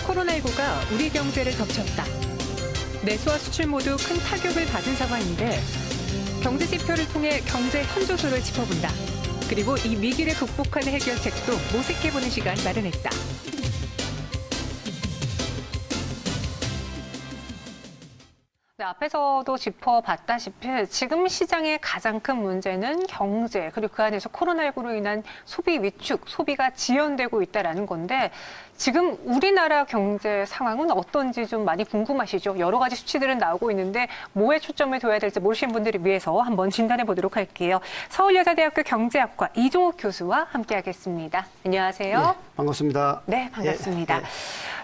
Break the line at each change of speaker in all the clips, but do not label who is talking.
코로나19가 우리 경제를 덮쳤다. 내수와 수출 모두 큰 타격을 받은 상황인데 경제 지표를 통해 경제 현조소를 짚어본다. 그리고 이 위기를 극복하는 해결책도 모색해보는 시간 마련했다. 네, 앞에서도 짚어봤다시피 지금 시장의 가장 큰 문제는 경제, 그리고 그 안에서 코로나19로 인한 소비 위축, 소비가 지연되고 있다는 건데 지금 우리나라 경제 상황은 어떤지 좀 많이 궁금하시죠? 여러 가지 수치들은 나오고 있는데 뭐에 초점을 둬야 될지 모르시는 분들을 위해서 한번 진단해 보도록 할게요. 서울여자대학교 경제학과 이종욱 교수와 함께하겠습니다. 안녕하세요.
네, 반갑습니다.
네, 반갑습니다.
네.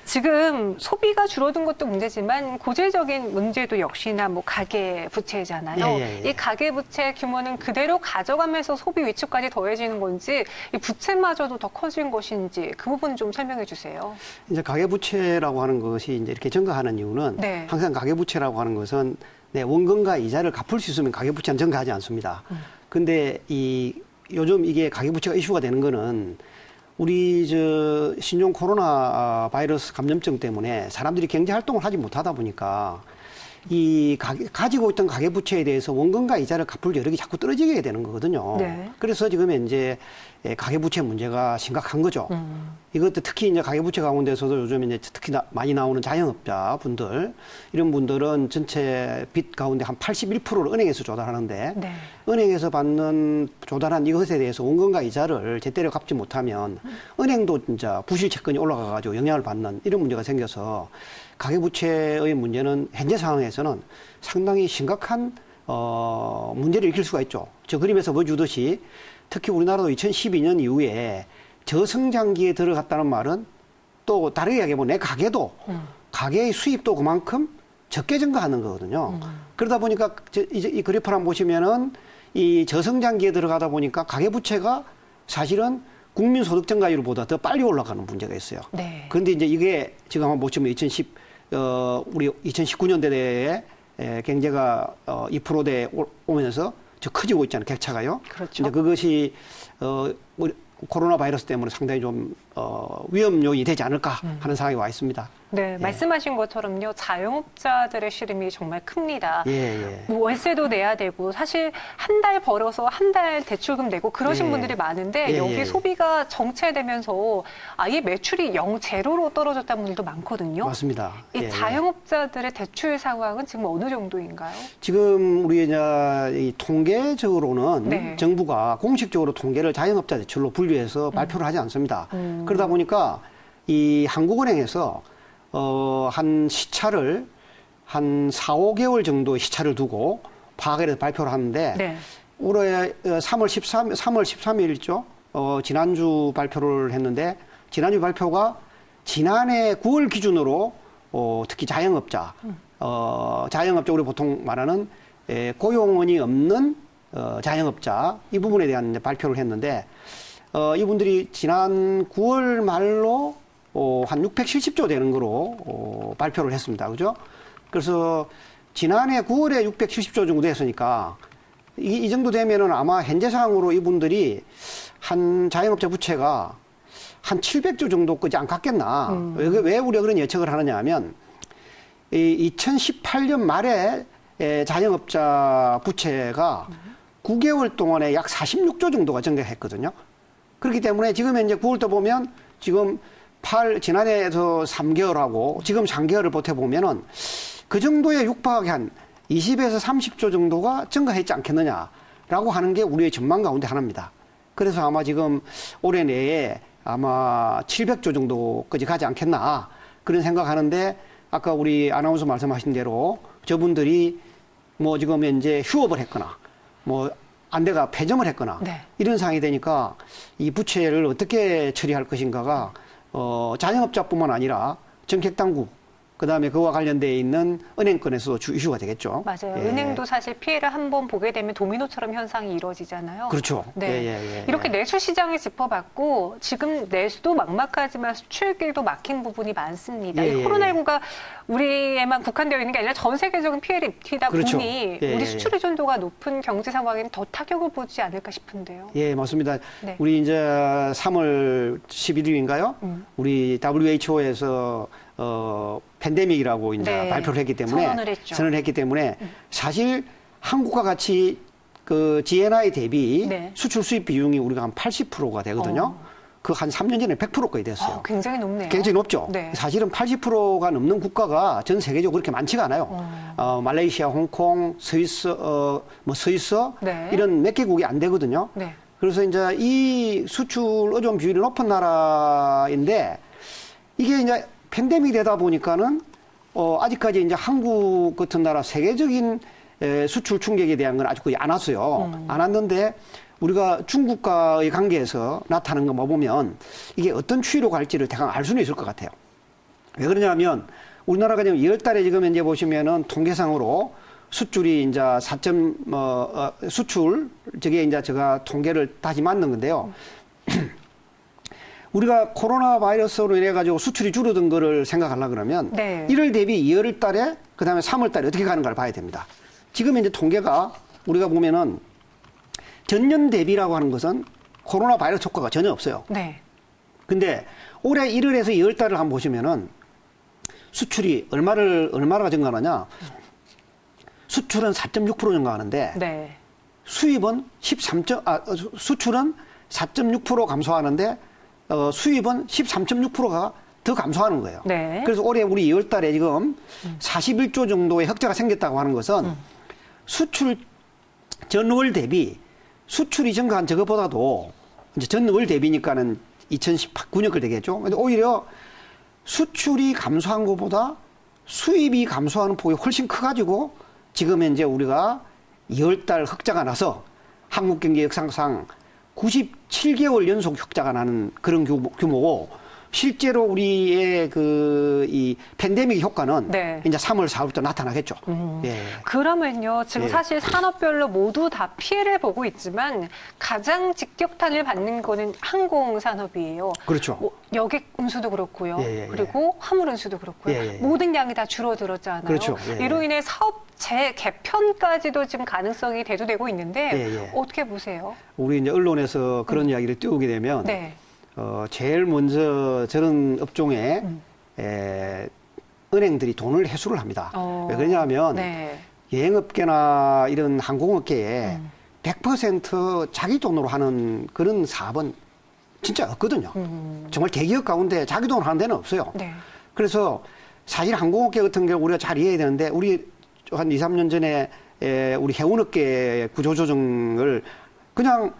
지금 소비가 줄어든 것도 문제지만 고질적인 문제도 역시나 뭐 가계 부채잖아요. 이 가계 부채 규모는 그대로 가져가면서 소비 위축까지 더해지는 건지 이 부채마저도 더 커진 것인지 그 부분 좀 설명해 주세요.
이제 가계 부채라고 하는 것이 이제 이렇게 증가하는 이유는 항상 가계 부채라고 하는 것은 원금과 이자를 갚을 수 있으면 가계 부채는 증가하지 않습니다. 근데 요즘 이게 가계 부채가 이슈가 되는 거는 우리 신종 코로나 바이러스 감염증 때문에 사람들이 경제 활동을 하지 못하다 보니까 가지고 있던 가계 부채에 대해서 원금과 이자를 갚을 여력이 자꾸 떨어지게 되는 거거든요. 네. 그래서 지금 이제 가계 부채 문제가 심각한 거죠. 이것도 특히 이제 가계 부채 가운데서도 요즘 이제 특히 많이 나오는 자영업자 분들, 이런 분들은 전체 빚 가운데 한 81%를 은행에서 조달하는데 은행에서 받는 조달한 이것에 대해서 원금과 이자를 제대로 갚지 못하면 은행도 진짜 부실 채권이 올라가가지고 영향을 받는 이런 문제가 생겨서 가계부채의 문제는 현재 상황에서는 상당히 심각한 문제를 일으킬 수가 있죠. 저 그림에서 보여주듯이 특히 우리나라도 2012년 이후에 저성장기에 들어갔다는 말은 또 다르게 이야기하면 내 가계도 가계의 수입도 그만큼 적게 증가하는 거거든요. 그러다 보니까 이제 이 그래프를 한번 보시면은 이 저성장기에 들어가다 보니까 가계부채가 사실은 국민 소득 증가율보다 더 빨리 올라가는 문제가 있어요. 네. 그런데 이제 이게 지금 한번 보시면 우리 2019년대에 경제가 2%대 오면서 저 커지고 있잖아요. 격차가요. 그렇죠. 이제 그것이 우리 코로나 바이러스 때문에 상당히 좀 위험 요인이 되지 않을까 하는 상황이 와 있습니다.
네, 말씀하신 것처럼요. 자영업자들의 시름이 정말 큽니다. 뭐 월세도 내야 되고 사실 한 달 벌어서 한 달 대출금 내고 그러신 분들이 많은데 여기 소비가 정체되면서 아예 매출이 제로로 떨어졌다는 분들도 많거든요.
맞습니다.
이 자영업자들의 대출 상황은 지금 어느 정도인가요?
지금 우리 이 통계적으로는 정부가 공식적으로 통계를 자영업자 대출로 분류해서 발표를 하지 않습니다. 그러다 보니까 이 한국은행에서 한 시차를 한 4, 5개월 정도 시차를 두고 파악을 해서 발표를 하는데 올해 3월 13일이죠. 지난주 발표를 했는데 지난주 발표가 지난해 9월 기준으로 특히 자영업자, 자영업자 우리 보통 말하는 고용원이 없는 자영업자 이 부분에 대한 발표를 했는데 이분들이 지난 9월 말로 한 670조 되는 거로 발표를 했습니다. 그죠? 그래서 지난해 9월에 670조 정도 됐으니까 이 정도 되면은 아마 현재 상황으로 이분들이 한 자영업자 부채가 한 700조 정도까지 안 갔겠나. 왜 우리가 그런 예측을 하느냐 하면 2018년 말에 자영업자 부채가 9개월 동안에 약 46조 정도가 증가했거든요. 그렇기 때문에 지금 현재 9월도 보면 지금 지난해에서 3개월하고 지금 3개월을 버텨보면은 그 정도에 육박하게 한 20에서 30조 정도가 증가했지 않겠느냐라고 하는 게 우리의 전망 가운데 하나입니다. 그래서 아마 지금 올해 내에 아마 700조 정도까지 가지 않겠나 그런 생각하는데 아까 우리 아나운서 말씀하신 대로 저분들이 뭐 지금 현재 휴업을 했거나 뭐 안대가 폐점을 했거나 이런 상황이 되니까 이 부채를 어떻게 처리할 것인가가 자영업자뿐만 아니라 정책당국 그다음에 그와 관련되어 있는 은행권에서도 이슈가 되겠죠.
맞아요. 은행도 사실 피해를 한번 보게 되면 도미노처럼 현상이 이루어지잖아요.
그렇죠.
이렇게 내수 시장을 짚어봤고 지금 내수도 막막하지만 수출길도 막힌 부분이 많습니다. 이 코로나19가 우리에만 국한되어 있는 게 아니라 전 세계적인 피해를 입히다 보니 우리 수출 의존도가 높은 경제 상황에는 더 타격을 보지 않을까 싶은데요.
예, 맞습니다. 우리 이제 3월 11일인가요? 우리 WHO에서 팬데믹이라고 이제
네.
발표를 했기 때문에 선언을 했기 때문에 사실 한국과 같이 그 GNI 대비
네.
수출 수입 비중이 우리가 한 80%가 되거든요. 그 한 3년 전에 100%까지 됐어요.
굉장히 높네요.
굉장히 높죠.
네.
사실은 80%가 넘는 국가가 전 세계적으로 그렇게 많지가 않아요. 말레이시아, 홍콩, 스위스, 스위스
네.
이런 몇 개국이 안 되거든요.
네.
그래서 이제 이 수출 의존 비율이 높은 나라인데 이게 이제 팬데믹이 되다 보니까는 아직까지 이제 한국 같은 나라 세계적인 수출 충격에 대한 건 아직 거의 안 왔어요. 안 왔는데 우리가 중국과의 관계에서 나타나는 거 뭐 보면 이게 어떤 추이로 갈지를 대강 알 수는 있을 것 같아요. 왜 그러냐면 우리나라가 지금 2월 달에 지금 현재 보시면은 통계상으로 수출이 이제 수출 저게 이제 제가 통계를 다시 만든 건데요. 우리가 코로나 바이러스로 인해 가지고 수출이 줄어든 거를 생각하려고 그러면
네.
1월 대비 2월 달에 그다음에 3월 달에 어떻게 가는가를 봐야 됩니다. 지금 이제 통계가 우리가 보면은 전년 대비라고 하는 것은 코로나 바이러스 효과가 전혀 없어요.
네.
근데 올해 1월에서 2월 달을 한번 보시면은 수출이 얼마가 증가하느냐? 수출은 4.6% 증가하는데
네.
수출은 4.6% 감소하는데 수입은 13.6%가 더 감소하는 거예요.
네.
그래서 올해 우리 2월 달에 지금 41조 정도의 흑자가 생겼다고 하는 것은 수출 전월 대비 수출이 증가한 저것보다도 이제 전월 대비니까는 2019년 걸 되겠죠. 근데 오히려 수출이 감소한 것보다 수입이 감소하는 폭이 훨씬 커가지고 지금 현재 우리가 2월 달 흑자가 나서 한국 경제 역사상 97개월 연속 흑자가 나는 그런 규모고 실제로 우리의 이 팬데믹 효과는
네.
이제 3월, 4월부터 나타나겠죠. 예.
그러면요, 지금
예.
사실 산업별로 모두 다 피해를 보고 있지만 가장 직격탄을 받는 거는 항공산업이에요.
그렇죠.
여객 운수도 그렇고요.
예.
그리고 화물 운수도 그렇고요.
예.
모든 양이 다 줄어들었잖아요.
그렇죠. 예.
이로 인해 사업 재개편까지도 지금 가능성이 대두되고 있는데
예.
어떻게 보세요?
우리 이제 언론에서 그런 이야기를 띄우게 되면
네.
제일 먼저 저런 업종에 은행들이 돈을 회수를 합니다. 왜 그러냐면
네.
여행업계나 이런 항공업계에 100% 자기 돈으로 하는 그런 사업은 진짜 없거든요. 정말 대기업 가운데 자기 돈으로 하는 데는 없어요.
네.
그래서 사실 항공업계 같은 경우 우리가 잘 이해해야 되는데 우리 한 2, 3년 전에 우리 해운업계 구조조정을 그냥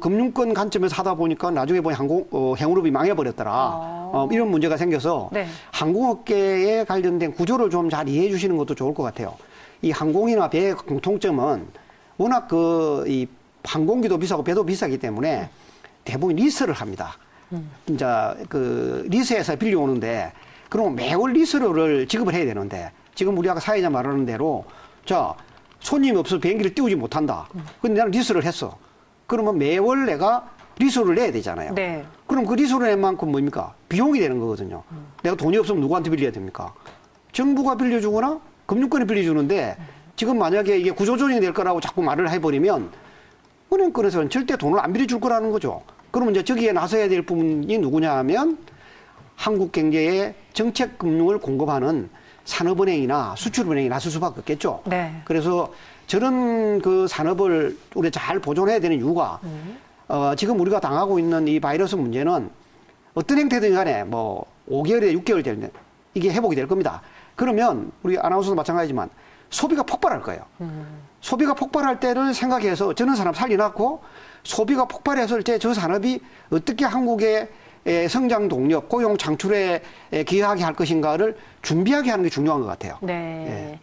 금융권 관점에서 하다 보니까 나중에 보니 해운업이 망해버렸더라. 이런 문제가 생겨서
네.
항공업계에 관련된 구조를 좀 잘 이해해 주시는 것도 좋을 것 같아요. 이 항공이나 배의 공통점은 워낙 이 항공기도 비싸고 배도 비싸기 때문에 대부분 리스를 합니다. 이제 리스에서 빌려오는데 그럼 매월 리스료를 지급을 해야 되는데 지금 우리 아까 사회자 말하는 대로 자 손님이 없어서 비행기를 띄우지 못한다. 근데 나는 리스를 했어. 그러면 매월 내가 리소를 내야 되잖아요.
네.
그럼 그 리소를 낸 만큼 뭡니까? 비용이 되는 거거든요. 내가 돈이 없으면 누구한테 빌려야 됩니까? 정부가 빌려주거나 금융권이 빌려주는데 지금 만약에 이게 구조조정이 될 거라고 자꾸 말을 해버리면 은행권에서는 절대 돈을 안 빌려줄 거라는 거죠. 그러면 이제 저기에 나서야 될 부분이 누구냐 하면 한국 경제에 정책 금융을 공급하는 산업은행이나 수출은행이 나설 수밖에 없겠죠.
네.
그래서 저런 그 산업을 우리가 잘 보존해야 되는 이유가 지금 우리가 당하고 있는 이 바이러스 문제는 어떤 형태든 간에 5개월에 6개월 되면 이게 회복이 될 겁니다. 그러면 우리 아나운서도 마찬가지지만 소비가 폭발할 거예요. 소비가 폭발할 때를 생각해서 저런 사람 살려놨고 소비가 폭발했을 때 저 산업이 어떻게 한국의 성장 동력, 고용 창출에 기여하게 할 것인가를 준비하게 하는 게 중요한 것 같아요.
네.
예.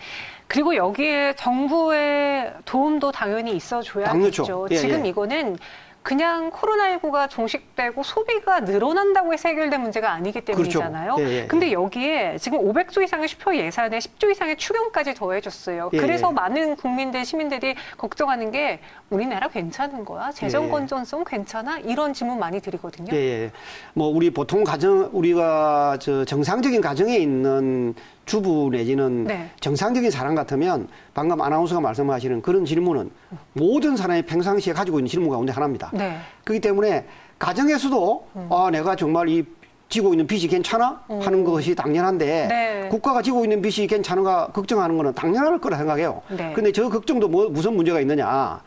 그리고 여기에 정부의 도움도 당연히 있어줘야겠죠.
예,
지금
예.
이거는 그냥 코로나19가 종식되고 소비가 늘어난다고 해서 해결된 문제가 아니기 때문이잖아요.
그렇죠. 예, 예.
근데 여기에 지금 500조 이상의 슈퍼 예산에 10조 이상의 추경까지 더해줬어요.
예,
그래서
예.
많은 국민들, 시민들이 걱정하는 게 우리나라 괜찮은 거야? 재정
예.
건전성 괜찮아? 이런 질문 많이 드리거든요.
예. 우리 보통 우리가 정상적인 가정에 있는 주부 내지는
네.
정상적인 사람 같으면 방금 아나운서가 말씀하시는 그런 질문은 모든 사람이 평상시에 가지고 있는 질문 가운데 하나입니다.
네.
그렇기 때문에 가정에서도 내가 정말 이 지고 있는 빚이 괜찮아? 하는 것이 당연한데
네.
국가가 지고 있는 빚이 괜찮은가 걱정하는 거는 당연할 거라 생각해요.
네.
근데 저 걱정도 무슨 문제가 있느냐.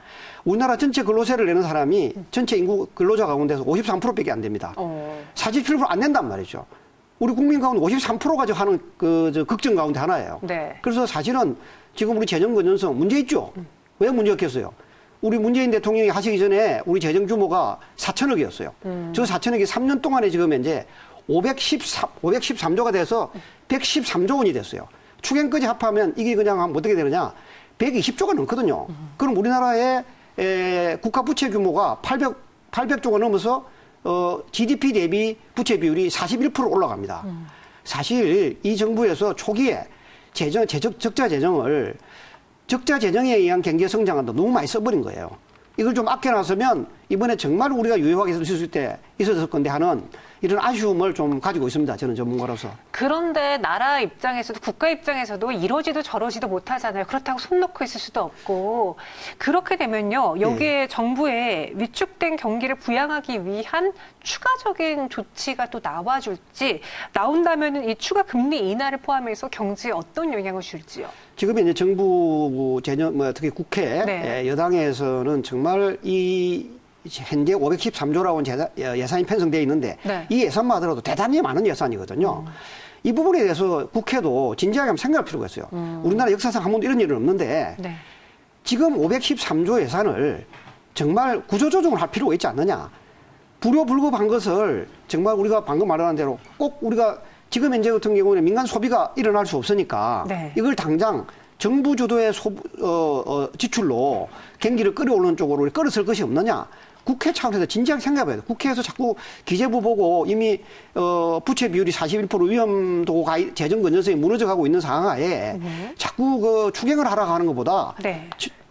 우리나라 전체 근로세를 내는 사람이 전체 인구 근로자 가운데서 53%밖에 안 됩니다. 47%안 낸단 말이죠. 우리 국민 가운데 53%가 하는 저 걱정 가운데 하나예요.
네.
그래서 사실은 지금 우리 재정 건전성 문제 있죠. 왜 문제 없겠어요? 우리 문재인 대통령이 하시기 전에 우리 재정 규모가 4천억이었어요. 저 4천억이 3년 동안에 지금 현재 513조가 돼서 113조 원이 됐어요. 추경까지 합하면 이게 그냥 어떻게 되느냐. 120조가 넘거든요. 그럼 우리나라의 국가 부채 규모가 800조가 넘어서 GDP 대비 부채 비율이 41% 올라갑니다. 사실 이 정부에서 초기에 적자 재정에 의한 경제 성장한다 너무 많이 써버린 거예요. 이걸 좀 아껴놨으면 이번에 정말 우리가 유효하게 쓸 수 있었을 건데 하는 이런 아쉬움을 좀 가지고 있습니다. 저는 전문가로서.
그런데 나라 입장에서도 국가 입장에서도 이러지도 저러지도 못하잖아요. 그렇다고 손 놓고 있을 수도 없고 그렇게 되면요. 여기에 네. 정부의 위축된 경기를 부양하기 위한 추가적인 조치가 또 나와줄지 나온다면 이 추가 금리 인하를 포함해서 경제에 어떤 영향을 줄지요?
지금 이제 정부 재정 특히 국회
네.
여당에서는 정말 이 현재 513조라고 예산이 편성되어 있는데 네. 이 예산만 하더라도 대단히 많은 예산이거든요. 이 부분에 대해서 국회도 진지하게 한번 생각할 필요가 있어요. 우리나라 역사상 한 번도 이런 일은 없는데 네. 지금 513조 예산을 정말 구조조정을 할 필요가 있지 않느냐. 불효불급한 것을 정말 우리가 방금 말한 대로 꼭 우리가 지금 현재 같은 경우는 민간 소비가 일어날 수 없으니까 네. 이걸 당장 정부 주도의 지출로 경기를 끌어올리는 쪽으로 끌어쓸 것이 없느냐. 국회 차원에서 진지하게 생각해봐야 돼요. 국회에서 자꾸 기재부 보고 이미 부채 비율이 41% 위험도가 재정 건전성이 무너져가고 있는 상황하에 자꾸 추경을 하라고 하는 것보다 네.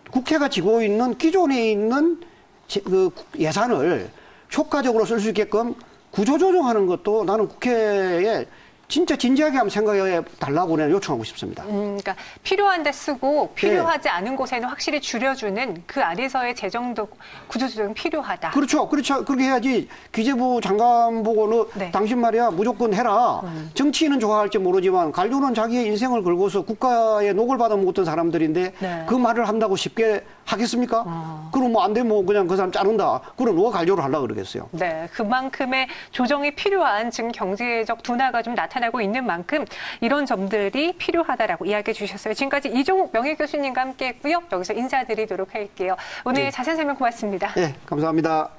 국회가 지고 있는 기존에 있는 예산을 효과적으로 쓸 수 있게끔 구조조정하는 것도 나는 국회에 진짜 진지하게 한번 생각해 달라고 내가 요청하고 싶습니다.
그러니까 필요한 데 쓰고 필요하지 네. 않은 곳에는 확실히 줄여주는 그 안에서의 재정도 구조조정이 필요하다.
그렇죠. 그렇게 해야지 기재부 장관 보고는 네. 당신 말이야 무조건 해라. 정치인은 좋아할지 모르지만 관료는 자기의 인생을 걸고서 국가의 녹을 받아 먹었던 사람들인데 네. 그 말을 한다고 쉽게 하겠습니까? 그럼 뭐 안 되면 그냥 그 사람 자른다. 그럼 누가 관료를 하려고 그러겠어요.
네, 그만큼의 조정이 필요한 지금 경제적 둔화가 좀 나타나고 있는 만큼 이런 점들이 필요하다라고 이야기해 주셨어요. 지금까지 이종욱 명예교수님과 함께했고요. 여기서 인사드리도록 할게요. 오늘 네. 자세한 설명 고맙습니다.
네, 감사합니다.